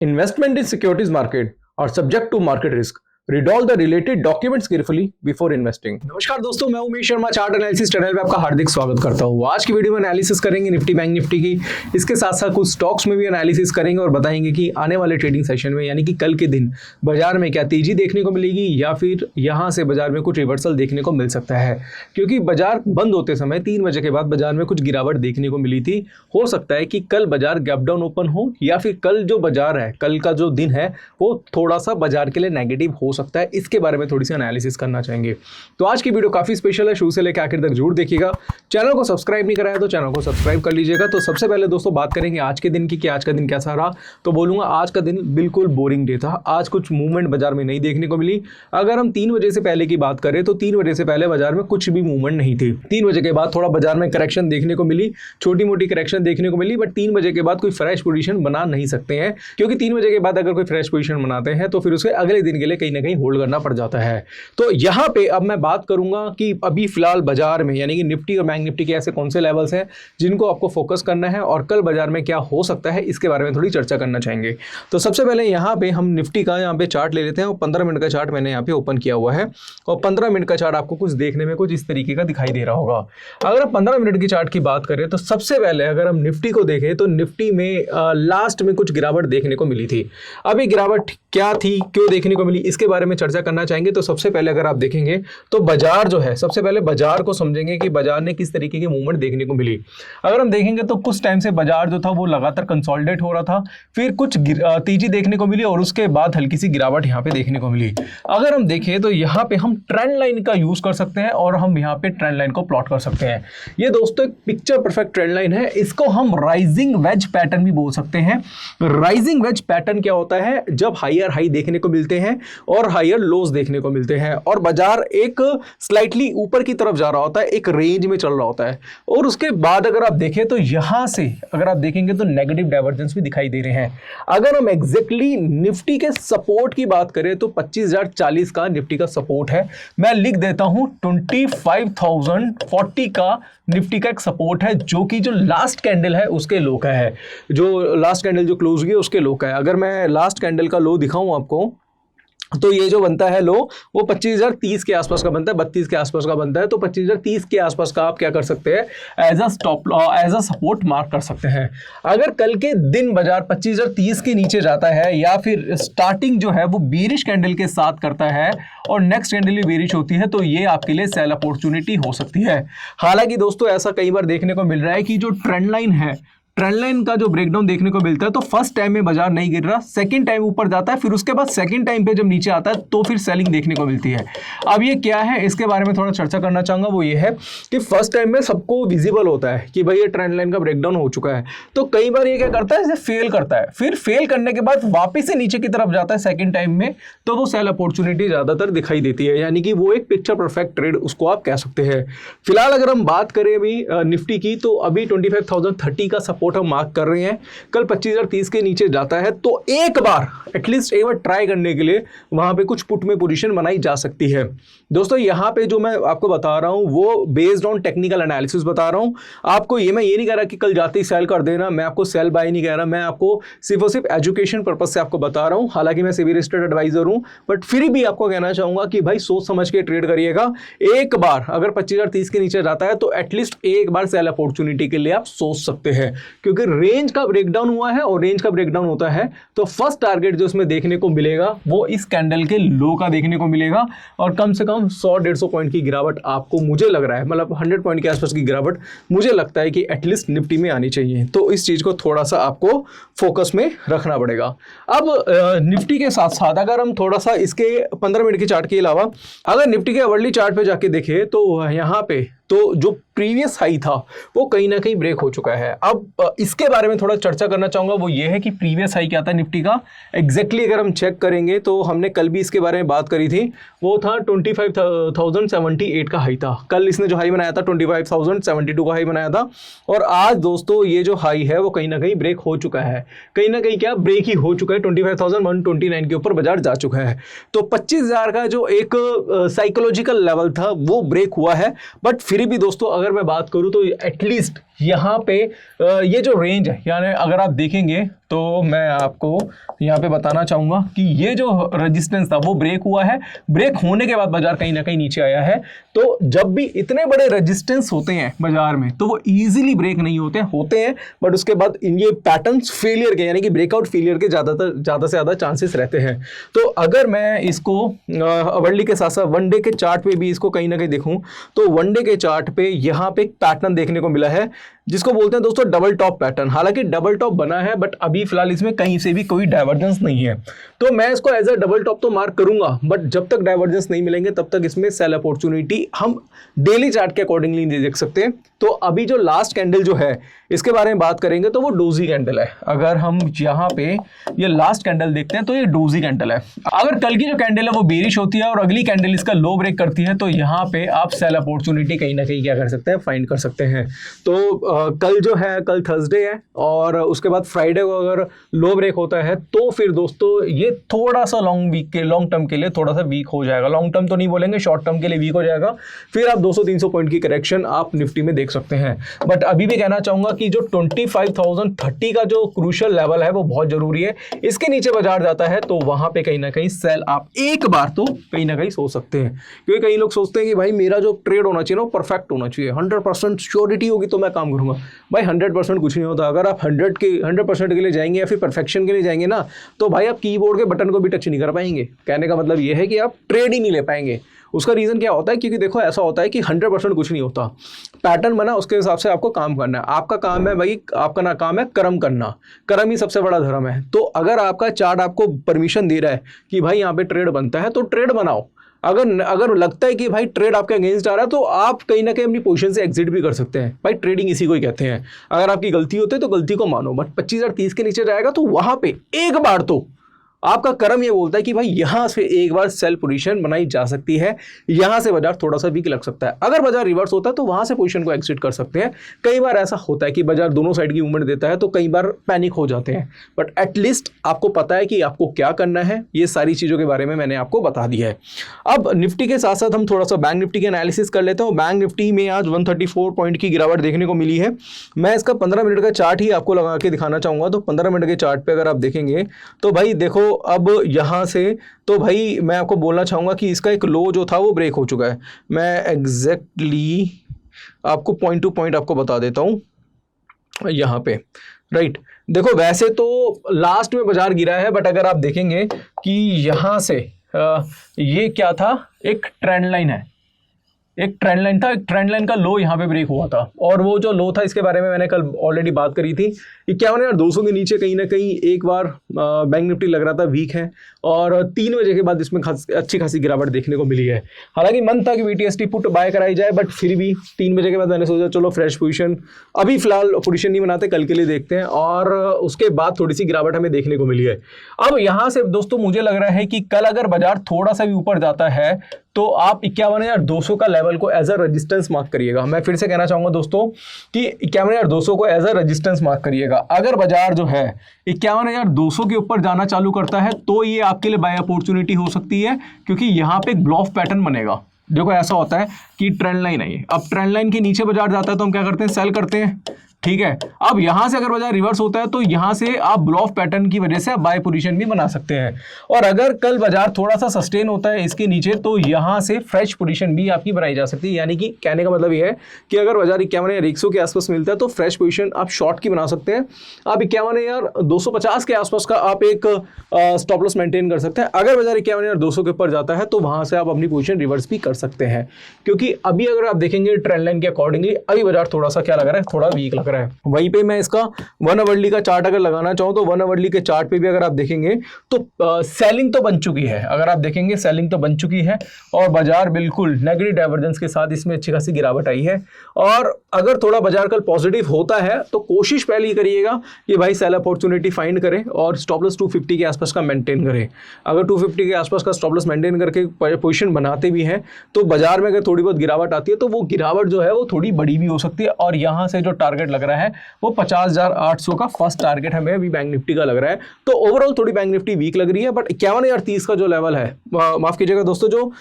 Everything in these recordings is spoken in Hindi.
Investment in securities market are subject to market risk. Read all the related documents carefully before investing. नमस्कार दोस्तों, मैं Umesh Sharma chart analysis channel पे आपका हार्दिक स्वागत करता हूँ। आज की वीडियो में एनालिसिस करेंगे निफ्टी बैंक निफ्टी की, इसके साथ साथ कुछ स्टॉक्स में भी एनालिसिस करेंगे और बताएंगे कि आने वाले ट्रेडिंग सेशन में यानी कि कल के दिन बाजार में क्या तेजी देखने को मिलेगी या फिर यहाँ से बाजार में कुछ रिवर्सल देखने को मिल सकता है। क्योंकि बाजार बंद होते समय 3 बजे के बाद बाजार में कुछ गिरावट देखने को मिली थी। हो सकता है कि कल बाजार गैप डाउन ओपन हो या फिर कल जो बाजार है, कल का जो दिन है वो थोड़ा सा बाजार के लिए नेगेटिव हो सकता है। इसके बारे में थोड़ी सी एनालिसिस करना चाहेंगे। तो आज की वीडियो काफी स्पेशल है, शुरू से लेकर आखिर तक जरूर देखिएगा। चैनल को सब्सक्राइब नहीं कराया तो चैनल को सब्सक्राइब कर लीजिएगा। तो सबसे पहले दोस्तों बात करेंगे आज के दिन की कि आज का दिन कैसा रहा। तो बोलूंगा आज का दिन बिल्कुल बोरिंग डे था। आज कुछ मूवमेंट बाजार में नहीं देखने को मिली। अगर हम 3 बजे से पहले की बात करें तो 3 बजे से पहले बाजार में कुछ भी मूवमेंट नहीं थी। 3 बजे के बाद थोड़ा बाजार में करेक्शन देखने को मिली, छोटी मोटी करेक्शन देखने को मिली, बट 3 बजे के बाद कोई फ्रेश पोजीशन बना नहीं सकते हैं। क्योंकि 3 बजे के बाद अगर कोई फ्रेश पोजीशन बनाते हैं तो फिर उसे अगले दिन के लिए कहीं ना कहीं होल्ड करना पड़ जाता है। तो यहां पे अब मैं बात करूंगा कि अभी फिलहाल बाजार में यानी कि निफ्टी और बैंक निफ्टी के ऐसे कौन से लेवल्स हैं जिनको आपको फोकस करना है और कल बाजार में क्या हो सकता है इसके बारे में थोड़ी चर्चा करना चाहेंगे। तो सबसे पहले यहां पे हम निफ्टी का यहां पे चार्ट ले लेते हैं और 15 मिनट का चार्ट मैंने यहां पे ओपन किया हुआ है और 15 मिनट का चार्ट आपको कुछ देखने में कुछ इस तरीके का दिखाई दे रहा होगा। अगर आप 15 मिनट की चार्ट की बात करें तो सबसे पहले अगर हम निफ्टी को देखें तो निफ्टी में लास्ट में कुछ गिरावट देखने को मिली थी। अभी गिरावट क्या थी, क्यों देखने को मिली, इसके बारे में चर्चा करना चाहेंगे। तो सबसे पहले अगर आप देखेंगे तो बाजार जो है, सबसे पहले बाजार को समझेंगे कि बाजार ने किस तरीके की मूवमेंट देखने को मिली। अगर हम देखेंगे तो कुछ टाइम से बाजार जो था वो लगातार कंसोलिडेट हो रहा था, फिर कुछ तेजी देखने को मिली और उसके बाद हल्की सी गिरावट यहाँ पे देखने को मिली। अगर हम देखें तो यहाँ पे हम ट्रेंड लाइन का यूज कर सकते हैं और हम यहाँ पे ट्रेंड लाइन को प्लॉट कर सकते हैं। ये दोस्तों एक पिक्चर परफेक्ट ट्रेंड लाइन है। इसको हम राइजिंग वेज पैटर्न भी बोल सकते हैं। राइजिंग वेज पैटर्न क्या होता है? जब हायर हाई देखने को मिलते हैं और हायर लोज देखने को मिलते हैं और बाजार एक स्लाइटली ऊपर की तरफ जा रहा होता है, एक रेंज में चल रहा होता है और उसके बाद अगर आप देखें तो यहां से अगर आप देखेंगे तो नेगेटिव डाइवर्जेंस भी दिखाई दे रहे हैं। अगर हम एग्जैक्टली निफ्टी के सपोर्ट की बात करें तो 25,040 का निफ्टी का सपोर्ट है। मैं लिख देता हूं 25,040 का निफ्टी का एक सपोर्ट है, जो कि जो लास्ट कैंडल है उसके लो का है, जो लास्ट कैंडल जो क्लोज हुई है उसके लो का है। अगर मैं लास्ट कैंडल का लो दिखाऊं आपको तो ये जो बनता है लो वो 25,030 के आसपास का बनता है, 32 के आसपास का बनता है। तो 25,030 के आसपास का आप क्या कर सकते हैं, एज अ सपोर्ट मार्क कर सकते हैं। अगर कल के दिन बाजार 25,030 के नीचे जाता है या फिर स्टार्टिंग जो है वो बेरिश कैंडल के साथ करता है और नेक्स्ट कैंडल भी बेरिश होती है तो ये आपके लिए सेल अपॉर्चुनिटी हो सकती है। हालांकि दोस्तों ऐसा कई बार देखने को मिल रहा है कि जो ट्रेंड लाइन है, ट्रेंड लाइन का जो ब्रेकडाउन देखने को मिलता है तो फर्स्ट टाइम में बाजार नहीं गिर रहा, सेकंड टाइम ऊपर जाता है, फिर उसके बाद सेकंड टाइम पे जब नीचे आता है तो फिर सेलिंग देखने को मिलती है। अब ये क्या है, इसके बारे में थोड़ा चर्चा करना चाहूंगा। वो ये है कि फर्स्ट टाइम में सबको विजिबल होता है कि भाई ये ट्रेंड लाइन का ब्रेकडाउन हो चुका है, तो कई बार ये क्या करता है, इसे फेल करता है, फिर फेल करने के बाद वापिस से नीचे की तरफ जाता है सेकेंड टाइम में, तो वो सेल अपॉर्चुनिटी ज्यादातर दिखाई देती है। यानी कि वो एक पिक्चर परफेक्ट ट्रेड उसको आप कह सकते हैं। फिलहाल अगर हम बात करें अभी निफ्टी की तो अभी 25,030 का सपोर्ट हम मार्क कर रहे हैं। कल 25,030 के नीचे जाता है तो एक बार एटलीस्ट एक बार ट्राई करने के लिए वहां पे कुछ पुट में पोजीशन बनाई जा सकती है। दोस्तों यहां पे जो मैं आपको बता रहा हूं वो बेस्ड ऑन टेक्निकल एनालिसिस बता रहा हूं आपको। मैं ये नहीं कह रहा कि कल जाते ही सेल कर देना, मैं आपको सेल बाय नहीं कह रहा, मैं आपको सिर्फ और सिर्फ एजुकेशन पर्पज से आपको बता रहा हूं। हालांकि मैं सेबी रजिस्टर्ड एडवाइजर हूं, बट फिर भी आपको कहना चाहूंगा कि भाई सोच समझ के ट्रेड करिएगा। एक बार अगर 25,030 के नीचे जाता है तो एटलीस्ट एक बार सेल अपॉर्चुनिटी के लिए आप सोच सकते हैं, क्योंकि रेंज का ब्रेकडाउन हुआ है और रेंज का ब्रेकडाउन होता है तो फर्स्ट टारगेट जो इसमें देखने को मिलेगा वो इस कैंडल के लो का देखने को मिलेगा और कम से कम 100-150 पॉइंट की गिरावट आपको, मुझे लग रहा है, मतलब 100 पॉइंट के आसपास की गिरावट मुझे लगता है कि एटलीस्ट निफ्टी में आनी चाहिए। तो इस चीज को थोड़ा सा आपको फोकस में रखना पड़ेगा। अब निफ्टी के साथ साथ अगर हम थोड़ा सा इसके 15 मिनट की चार्ट के अलावा अगर निफ्टी के अवर्ली चार्ट पे जाके देखें तो यहाँ पे तो जो प्रीवियस हाई था वो कहीं ना कहीं ब्रेक हो चुका है। अब इसके बारे में थोड़ा चर्चा करना चाहूंगा। वो ये है कि प्रीवियस हाई क्या था निफ्टी का एग्जैक्टली अगर हम चेक करेंगे तो हमने कल भी इसके बारे में बात करी थी, वो था 25,078 का हाई था। कल इसने जो हाई बनाया था 25,072 का हाई बनाया था और आज दोस्तों ये जो हाई है वो कहीं ना कहीं ब्रेक हो चुका है, कहीं ना कहीं क्या ब्रेक ही हो चुका है। 25,129 के ऊपर बाजार जा चुका है। तो 25,000 का जो एक साइकोलॉजिकल लेवल था वो ब्रेक हुआ है। बट फिर भी दोस्तों अगर मैं बात करूं तो एटलीस्ट यहाँ पे ये जो रेंज है, यानी अगर आप देखेंगे तो मैं आपको यहाँ पे बताना चाहूँगा कि ये जो रेजिस्टेंस था वो ब्रेक हुआ है, ब्रेक होने के बाद बाजार कहीं ना कहीं नीचे आया है। तो जब भी इतने बड़े रेजिस्टेंस होते हैं बाजार में तो वो इजीली ब्रेक नहीं होते हैं बट उसके बाद ये पैटर्न्स फेलियर के, यानी कि ब्रेकआउट फेलियर के ज़्यादा से ज़्यादा चांसेस रहते हैं। तो अगर मैं इसको वर्ली के साथ साथ वन डे के चार्ट पे भी इसको कहीं ना कहीं देखूँ तो वन डे के चार्ट पे यहाँ पे एक पैटर्न देखने को मिला है जिसको बोलते हैं दोस्तों डबल टॉप पैटर्न। हालांकि डबल टॉप बना है बट अभी फिलहाल इसमें कहीं से भी कोई डाइवर्जेंस नहीं है, तो मैं इसको एज अ डबल टॉप तो मार्क करूंगा, बट जब तक डाइवर्जेंस नहीं मिलेंगे तब तक इसमें सेल अपॉर्चुनिटी हम डेली चार्ट के अकॉर्डिंगली नहीं देख सकते। तो अभी जो लास्ट कैंडल जो है इसके बारे में बात करेंगे तो वो डोजी कैंडल है। अगर हम यहाँ पे ये लास्ट कैंडल देखते हैं तो ये डोजी कैंडल है। अगर कल की जो कैंडल है वो बेरिश होती है और अगली कैंडल इसका लो ब्रेक करती है तो यहाँ पे आप सेल अपॉर्चुनिटी कहीं ना कहीं क्या कर सकते हैं, फाइंड कर सकते हैं। तो कल जो है, कल थर्सडे है और उसके बाद फ्राइडे को अगर लो ब्रेक होता है तो फिर दोस्तों ये थोड़ा सा लॉन्ग टर्म के लिए थोड़ा सा वीक हो जाएगा। लॉन्ग टर्म तो नहीं बोलेंगे, शॉर्ट टर्म के लिए वीक हो जाएगा। फिर आप 200-300 पॉइंट की करेक्शन आप निफ्टी में देख सकते हैं। बट अभी भी कहना चाहूंगा कि जो 25,030 का जो क्रूशियल लेवल है वो बहुत जरूरी है। इसके नीचे बाजार जाता है तो वहां पे कहीं ना कहीं सेल आप एक बार तो कहीं ना कहीं सोच सकते हैं, क्योंकि कई लोग सोचते हैं कि भाई मेरा जो ट्रेड होना चाहिए ना वो परफेक्ट होना चाहिए, 100% श्योरिटी होगी तो मैं काम करूंगा। भाई 100% कुछ नहीं होता। अगर आप 100% के लिए जाएंगे या फिर परफेक्शन के लिए जाएंगे ना तो भाई आप कीबोर्ड के बटन को भी टच नहीं कर पाएंगे। कहने का मतलब ये है कि आप ट्रेड ही नहीं ले पाएंगे। उसका रीज़न क्या होता है, क्योंकि देखो ऐसा होता है कि 100% कुछ नहीं होता। पैटर्न बना उसके हिसाब से आपको काम करना है। आपका काम है भाई, आपका ना काम है कर्म करना, कर्म ही सबसे बड़ा धर्म है। तो अगर आपका चार्ट आपको परमिशन दे रहा है कि भाई यहाँ पे ट्रेड बनता है तो ट्रेड बनाओ। अगर लगता है कि भाई ट्रेड आपके अगेंस्ट आ रहा है तो आप कहीं ना कहीं अपनी पोजीशन से एग्जिट भी कर सकते हैं। भाई ट्रेडिंग इसी को ही कहते हैं। अगर आपकी गलती होती है तो गलती को मानो, बट 25,030 के नीचे जाएगा तो वहां पे एक बार तो आपका कर्म ये बोलता है कि भाई यहां से एक बार सेल पोजीशन बनाई जा सकती है, यहां से बाजार थोड़ा सा वीक लग सकता है। अगर बाजार रिवर्स होता है तो वहां से पोजीशन को एग्जिट कर सकते हैं। कई बार ऐसा होता है कि बाजार दोनों साइड की मूवमेंट देता है तो कई बार पैनिक हो जाते हैं, बट एटलीस्ट आपको पता है कि आपको क्या करना है। ये सारी चीज़ों के बारे में मैंने आपको बता दिया है। अब निफ्टी के साथ साथ हम थोड़ा सा बैंक निफ्टी के एनालिसिस कर लेते हैं। बैंक निफ्टी में आज 134 पॉइंट की गिरावट देखने को मिली है। मैं इसका 15 मिनट का चार्ट ही आपको लगा के दिखाना चाहूँगा। तो 15 मिनट के चार्ट पर अगर आप देखेंगे तो भाई देखो अब यहाँ से तो भाई मैं आपको बोलना चाहूँगा कि इसका एक लो जो था वो ब्रेक हो चुका है। मैं एग्जैक्टली आपको पॉइंट टू पॉइंट आपको बता देता हूँ यहाँ पे, राइट। देखो वैसे तो लास्ट में बाजार गिरा है, बट अगर आप देखेंगे कि यहाँ से ये क्या था, एक ट्रेंड लाइन है, एक ट्रेंड लाइन था, एक ट्रेंड लाइन का लो यहाँ पे ब्रेक हुआ था। और वो जो लो था इसके बारे में मैंने कल ऑलरेडी बात करी थी। 51,200 के नीचे कहीं ना कहीं एक बार बैंक निफ्टी लग रहा था वीक है और 3 बजे के बाद इसमें अच्छी खासी गिरावट देखने को मिली है। हालांकि मन था कि BTST पुट बाय कराई जाए, बट फिर भी 3 बजे के बाद मैंने सोचा चलो फ्रेश पोजीशन, अभी फिलहाल पोजीशन नहीं बनाते, कल के लिए देखते हैं। और उसके बाद थोड़ी सी गिरावट हमें देखने को मिली है। अब यहाँ से दोस्तों मुझे लग रहा है कि कल अगर बाजार थोड़ा सा भी ऊपर जाता है तो आप 51,200 का लेवल को एज अ रेजिस्टेंस मार्क करिएगा। मैं फिर से कहना चाहूंगा दोस्तों कि 51,200 को एज अ रेजिस्टेंस मार्क करिएगा। अगर बाजार जो है 51,200 के ऊपर जाना चालू करता है तो ये आपके लिए बाय अपॉर्चुनिटी हो सकती है, क्योंकि यहाँ पे एक ब्लॉफ पैटर्न बनेगा। देखो ऐसा होता है कि ट्रेंड लाइन है, अब ट्रेंड लाइन के नीचे बाजार जाता है तो हम क्या करते हैं, सेल करते हैं, ठीक है। अब यहां से अगर बाजार रिवर्स होता है तो यहां से आप ब्लॉफ पैटर्न की वजह से आप बाय पोजीशन भी बना सकते हैं। और अगर कल बाजार थोड़ा सा सस्टेन होता है इसके नीचे तो यहां से फ्रेश पोजीशन भी आपकी बनाई जा सकती है। यानी कि कहने का मतलब ये है कि अगर बाजार 51,100 के आसपास मिलता है तो फ्रेश पोजीशन आप शॉर्ट की बना सकते हैं। आप 51,250 के आसपास का आप एक स्टॉप लॉस मेंटेन कर सकते हैं। अगर बाजार 51,200 के ऊपर जाता है तो वहां से आप अपनी पोजीशन रिवर्स भी कर सकते हैं, क्योंकि अभी अगर आप देखेंगे ट्रेंड लाइन के अकॉर्डिंगली अभी बाजार थोड़ा सा क्या लग रहा है, थोड़ा वीक लग रहा है। वहीं पे मैं इसका 1 आवरली का चार्ट अगर लगाना चाहूं तो 1 आवरली के चार्ट पे भी अगर आप देखेंगे तो सेलिंग तो बन चुकी है। अगर आप देखेंगे सेलिंग तो बन चुकी है और बाजार बिल्कुल नेगेटिव डाइवर्जेंस के साथ इसमें अच्छी खासी गिरावट आई है। और अगर थोड़ा बाजार कल पॉजिटिव होता है तो कोशिश पहले ही करिएगा कि भाई सेल अपॉर्चुनिटी फाइंड करें और स्टॉप लॉस 250 के आसपास का मेंटेन करें। अगर 250 के आसपास का स्टॉप लॉस मेंटेन करके पोजीशन बनाते भी हैं तो बाजार में अगर थोड़ी बहुत गिरावट आती है तो वो गिरावट जो है वो थोड़ी बड़ी भी हो सकती है। और यहाँ से जो टारगेट लग रहा है वो 50,800 का फर्स्ट टारगेट हमें अभी बैंक निफ्टी का लग रहा है। तो ओवरऑल थोड़ी बैंक निफ्टी वीक लग रही है, बट 51,030 का जो लेवल है, माफ कीजिएगा दोस्तों, जो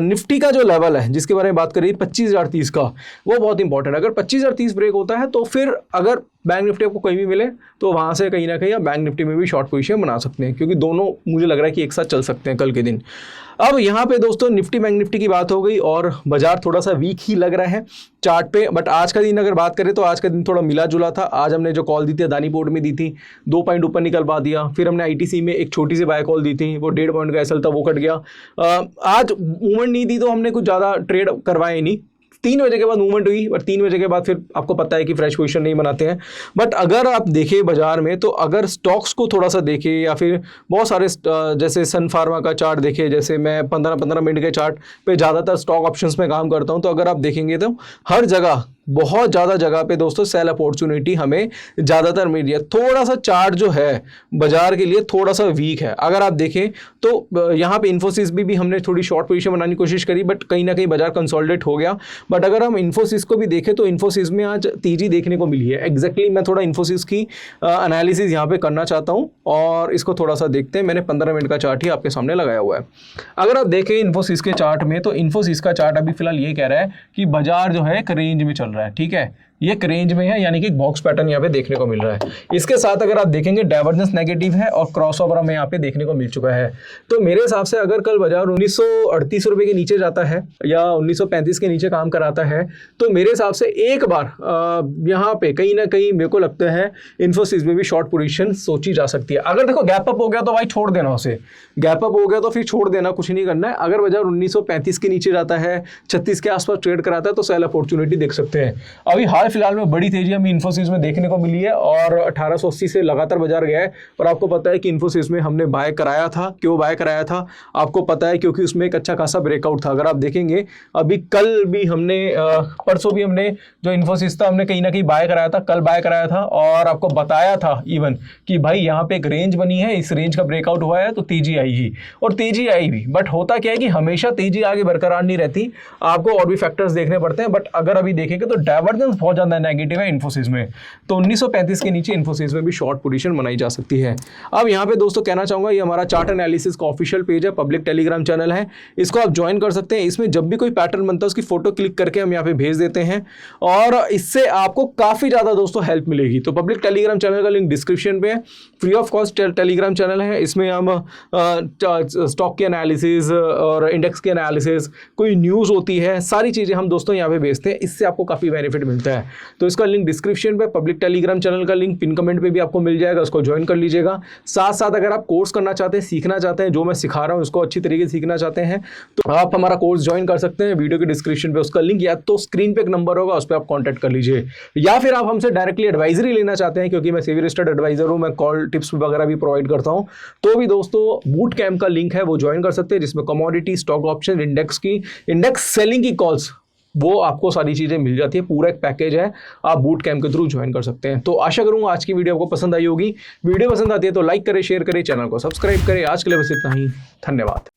निफ्टी का जो लेवल है जिसके बारे में बात करिए 25,030 का, वो बहुत इंपॉर्टेंट है। अगर 25,030 ब्रेक होता है तो फिर अगर बैंक निफ्टी आपको कहीं भी मिले तो वहाँ से कहीं ना कहीं आप बैंक निफ्टी में भी शॉर्ट पोजीशन बना सकते हैं, क्योंकि दोनों मुझे लग रहा है कि एक साथ चल सकते हैं कल के दिन। अब यहाँ पे दोस्तों निफ्टी बैंक निफ्टी की बात हो गई और बाजार थोड़ा सा वीक ही लग रहा है चार्ट पे। बट आज का दिन अगर बात करें तो आज का दिन थोड़ा मिला जुला था। आज हमने जो कॉल दी थी अदानी पोर्ट में दी थी, 2 पॉइंट ऊपर निकल पा दिया। फिर हमने आईटीसी में एक छोटी सी बाय कॉल दी थी, वो 1.5 पॉइंट का एसएल था, वो कट गया। आज मूवमेंट नहीं दी तो हमने कुछ ज़्यादा ट्रेड करवाए नहीं। 3 बजे के बाद मूवमेंट हुई, बट 3 बजे के बाद फिर आपको पता है कि फ्रेश पोजीशन नहीं बनाते हैं। बट अगर आप देखें बाजार में तो अगर स्टॉक्स को थोड़ा सा देखें या फिर बहुत सारे जैसे सन फार्मा का चार्ट देखें, जैसे मैं 15-15 मिनट के चार्ट पे ज़्यादातर स्टॉक ऑप्शंस में काम करता हूं, तो अगर आप देखेंगे तो हर जगह बहुत ज़्यादा जगह पे दोस्तों सेल अपॉर्चुनिटी हमें ज़्यादातर मिल रही है। थोड़ा सा चार्ट जो है बाजार के लिए थोड़ा सा वीक है। अगर आप देखें तो यहाँ पे इन्फोसिस भी हमने थोड़ी शॉर्ट पोजीशन बनाने की कोशिश करी, बट कहीं ना कहीं बाजार कंसोलिडेट हो गया। बट अगर हम इन्फोसिस को भी देखें तो इन्फोसिस में आज तेजी देखने को मिली है। एग्जैक्टली मैं थोड़ा इन्फोसिस की एनालिसिस यहाँ पे करना चाहता हूँ और इसको थोड़ा सा देखते हैं। मैंने 15 मिनट का चार्ट ही आपके सामने लगाया हुआ है। अगर आप देखें इन्फोसिस के चार्ट में तो इन्फोसिस का चार्ट अभी फिलहाल ये कह रहा है कि बाजार जो है एक रेंज में चल रहा है, ठीक है, ये एक रेंज में है, यानी कि एक बॉक्स पैटर्न यहाँ पे देखने को मिल रहा है। इसके साथ अगर आप देखेंगे डाइवर्जेंस नेगेटिव है और क्रॉसओवर हमें यहाँ पे देखने को मिल चुका है। तो मेरे हिसाब से अगर कल बाजार 1938 रुपए के नीचे जाता है या 1935 के नीचे काम कराता है तो मेरे हिसाब से एक बार यहाँ पे कहीं ना कहीं मेरे को लगता है इन्फोसिस में भी शॉर्ट पोजीशन सोची जा सकती है। अगर देखो गैप अप हो गया तो भाई छोड़ देना उसे, गैप अप हो गया तो फिर छोड़ देना, कुछ नहीं करना है। अगर बाजार 1935 के नीचे जाता है, 36 के आसपास ट्रेड कराता है तो सेल अपॉर्चुनिटी देख सकते हैं। अभी हाल फिलहाल में बड़ी तेजी हमें इन्फोसिस में देखने को मिली है और 1880 से लगातार बाजार गया है। और आपको पता है कि इन्फोसिस में हमने बाय कराया था। क्यों बाय कराया था आपको पता है, क्योंकि उसमें एक अच्छा खासा ब्रेकआउट था। अगर आप देखेंगे अभी कल भी हमने परसों भी हमने जो इन्फोसिस था हमने कहीं ना कहीं बाय कराया था, कल बाय कराया था और आपको बताया था इवन कि भाई यहाँ पे एक रेंज बनी है, इस रेंज का ब्रेकआउट हुआ है तो तेजी आएगी, और तेजी आई भी। बट होता क्या है कि हमेशा तेजी आगे बरकरार नहीं रहती, आपको और भी फैक्टर्स देखने पड़ते हैं। बट अगर अभी देखेंगे तो डाइवर्जेंस बहुत ज्यादा नेगेटिव है इन्फोसिस में, तो 1935 के नीचे इन्फोसिस में भी शॉर्ट पोजीशन बनाई जा सकती है। अब यहाँ पे दोस्तों कहना चाहूंगा, ये हमारा चार्ट एनालिसिस का ऑफिशियल पेज है, पब्लिक टेलीग्राम चैनल है, इसको आप ज्वाइन कर सकते हैं। इसमें जब भी कोई पैटर्न बनता है उसकी फोटो क्लिक करके हम यहाँ पे भेज देते हैं और इससे आपको काफी ज्यादा दोस्तों हेल्प मिलेगी। तो पब्लिक टेलीग्राम चैनल का लिंक डिस्क्रिप्शन पे है, free of cost Telegram channel है। इसमें हम स्टॉक के एनालिसिस और इंडेक्स के एनालिसिस, कोई न्यूज होती है, सारी चीजें हम दोस्तों यहाँ पे भेजते हैं। इससे आपको काफी बेनिफिट मिलता है। तो इसका लिंक डिस्क्रिप्शन पे, पब्लिक टेलीग्राम चैनल का लिंक पिन कमेंट पे भी आपको मिल जाएगा, उसको ज्वाइन कर लीजिएगा। साथ साथ अगर आप कोर्स करना चाहते हैं, सीखना चाहते हैं, जो मैं सिखा रहा हूँ उसको अच्छी तरीके से सीखना चाहते हैं तो आप हमारा कोर्स ज्वाइन कर सकते हैं। वीडियो के डिस्क्रिप्शन पे उसका लिंक या तो स्क्रीन पे एक नंबर होगा, उस पर आप कॉन्टैक्ट कर लीजिए, या फिर आप हमसे डायरेक्टली एडवाइजरी लेना चाहते हैं, क्योंकि मैं सेवी रजिस्टर्ड एडवाइजर हूँ, मैं कॉल टिप्स वगैरह भी प्रोवाइड करता हूँ, तो भी दोस्तों बूट कैंप का लिंक है वो ज्वाइन कर सकते हैं, जिसमें commodity, stock option, index selling की कॉल्स, वो आपको सारी चीज़ें मिल जाती है। पूरा एक पैकेज है, आप बूट कैंप के थ्रू ज्वाइन कर सकते हैं। तो आशा करूंगा आज की वीडियो आपको पसंद आई होगी। वीडियो पसंद आती है तो लाइक करें, शेयर करें, चैनल को सब्सक्राइब करें। आज के लिए बस इतना ही, धन्यवाद।